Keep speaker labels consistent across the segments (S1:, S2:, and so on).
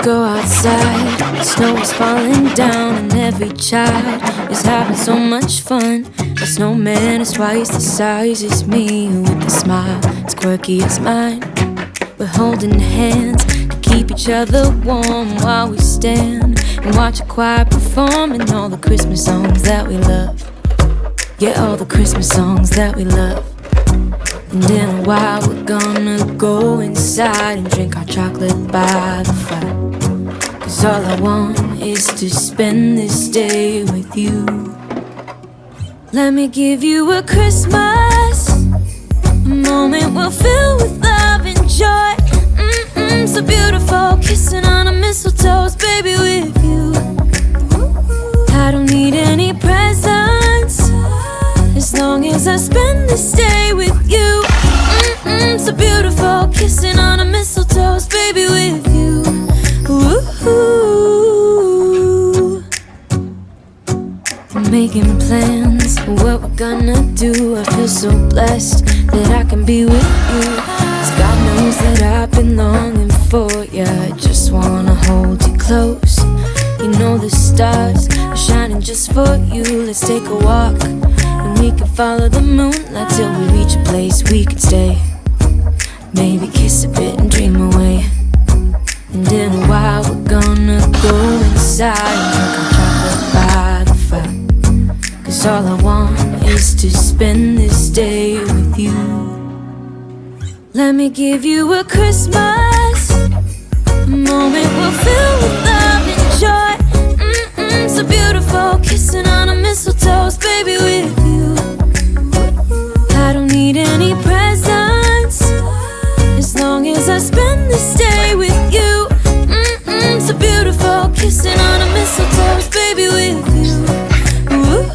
S1: go outside. The snow is falling down and every child is having so much fun. The snowman is twice the size as me, with a smile as quirky as mine. We're holding hands to keep each other warm while we stand and watch a choir performing all the Christmas songs that we love. Yeah, all the Christmas songs that we love. And in a while we're gonna go inside and drink our chocolate by the fire. 'Cause all I want is to spend this day with you. Let me give you a Christmas, a moment we'll fill with love and joy. So beautiful, kissing on a mistletoe, baby, with you. I don't need any presents, as long as I spend this day with you. So beautiful, kissing on a mistletoe, baby, with you. Ooh. I'm making plans for what we're gonna do. I feel so blessed that I can be with you. 'Cause God knows that I've been longing for you. I just wanna hold you close. You know the stars are shining just for you. Let's take a walk and we can follow the moonlight till we reach a place we can stay. Maybe kiss a bit and dream away. And in a while we're gonna go inside and drink our chocolate by the fire. 'Cause all I want is to spend this day with you. Let me give you a Christmas, a moment we'll fill with love and joy. So beautiful, kissing on a mistletoe, baby, with you. I don't need any presents, as long as I spend this day with you. So beautiful, kissing on a mistletoe, baby, with you. Ooh.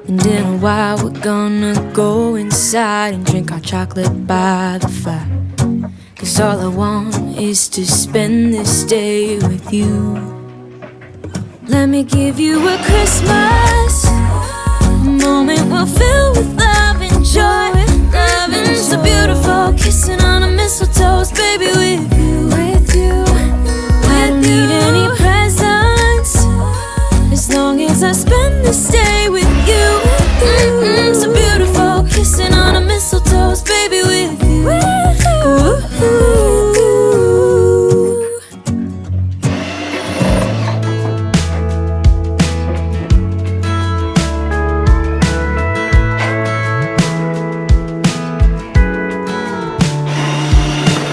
S1: And in a while we're gonna go inside and drink our chocolate by the fire. 'Cause all I want is to spend this day with you. Let me give you a Christmas, a moment we'll fill with love and joy. Loving so beautiful, kissing on a mistletoe, baby, with you. With you. I don't need any presents, as long as I spend this day with you. So beautiful, kissing on a mistletoe, baby, with you. Ooh.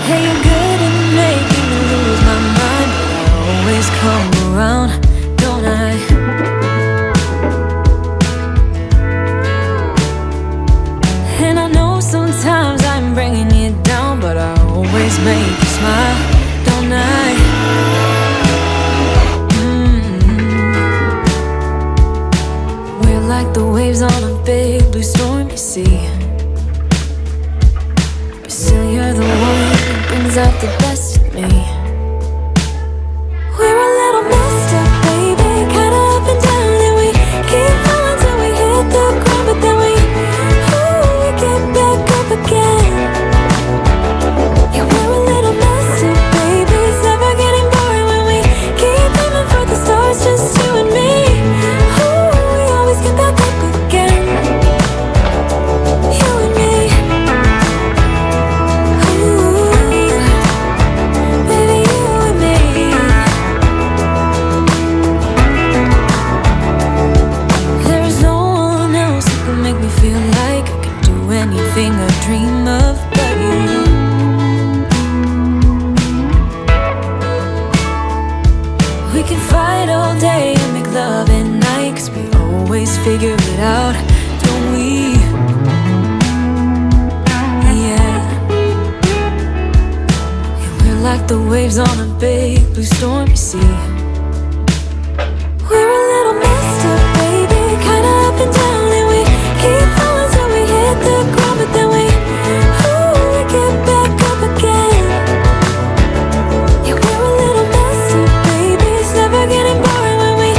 S1: Hey, you're good at making me lose my mind, but I always come around, don't I? And I know sometimes I'm bringing you down, but I always make you smile, don't I? We're like the waves on a big blue stormy sea, but still you're the one that brings out the best in me. We're a little messed up, baby, kinda up and down, and we keep falling till we hit the ground, but then we get back up again. Yeah, we're a little messed up, baby, it's never getting boring when we keep aiming for the stars, just you and me. We always get back up again, you and me. Baby, you and me. There is no one else who can make me feel like I can do anything I dream of but you. We can fight all day and make love at night, 'cause we always figure it out, don't we? Yeah. And we're like the waves on a big blue stormy sea. We're a little messed up, baby, kinda up and down, and we keep falling till we hit the ground, but then we get back up again. Yeah, we're a little messed up, baby, it's never getting boring when we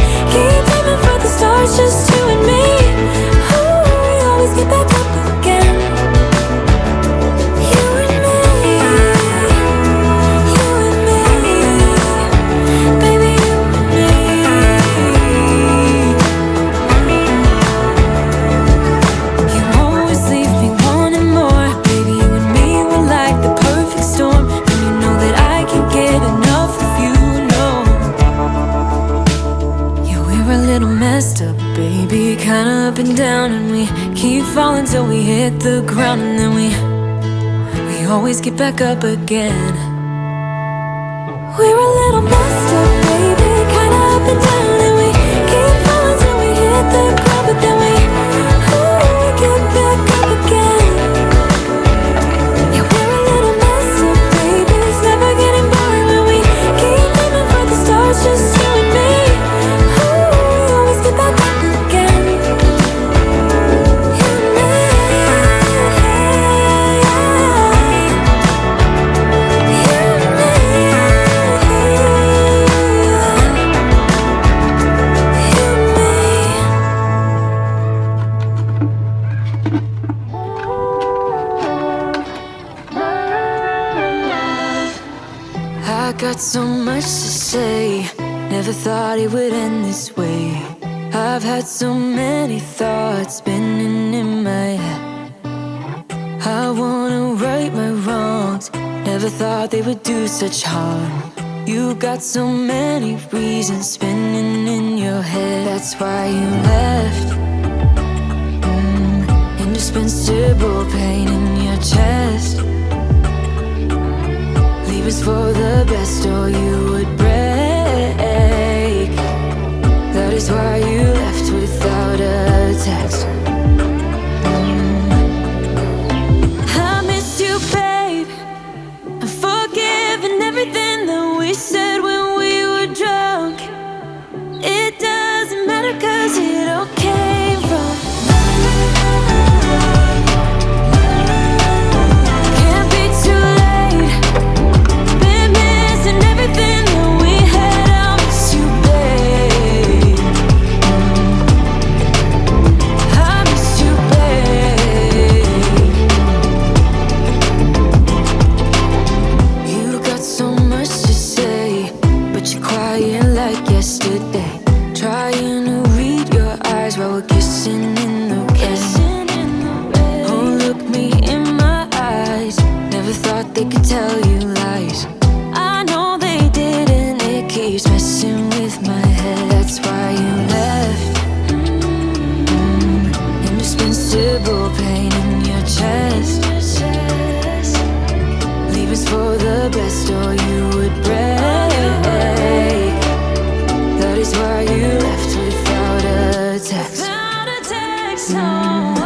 S1: up and down, and we keep falling till we hit the ground, and then we always get back up again. We're a little messed up, baby, kinda up and down, and we keep falling till we hit the ground, but then we get back up again. Yeah, we're a little messed up, baby, it's never getting boring when we keep aiming for the stars, just you and me. We always get back up again. You and me. I got so much to say, never thought it would end this way. I've had so many thoughts spinning in my head. I wanna right my wrongs, never thought they would do such harm. You got so many reasons spinning in your head. That's why you left. Indispensable pain in your chest. Leave us for the best or you would break. That is why you left without a text. I miss you, babe. I'm forgiving everything that we said when we were drunk. It doesn't matter 'cause it all came from yesterday, trying to read your eyes while we're kissing in the rain. Oh, look me in my eyes, never thought they could tell you lies. I know they did, and it keeps messing with my head. That's why you left. Indispensable pain in your chest. Leave us for the best or you would break. That is why you left without a text. Without a text, no.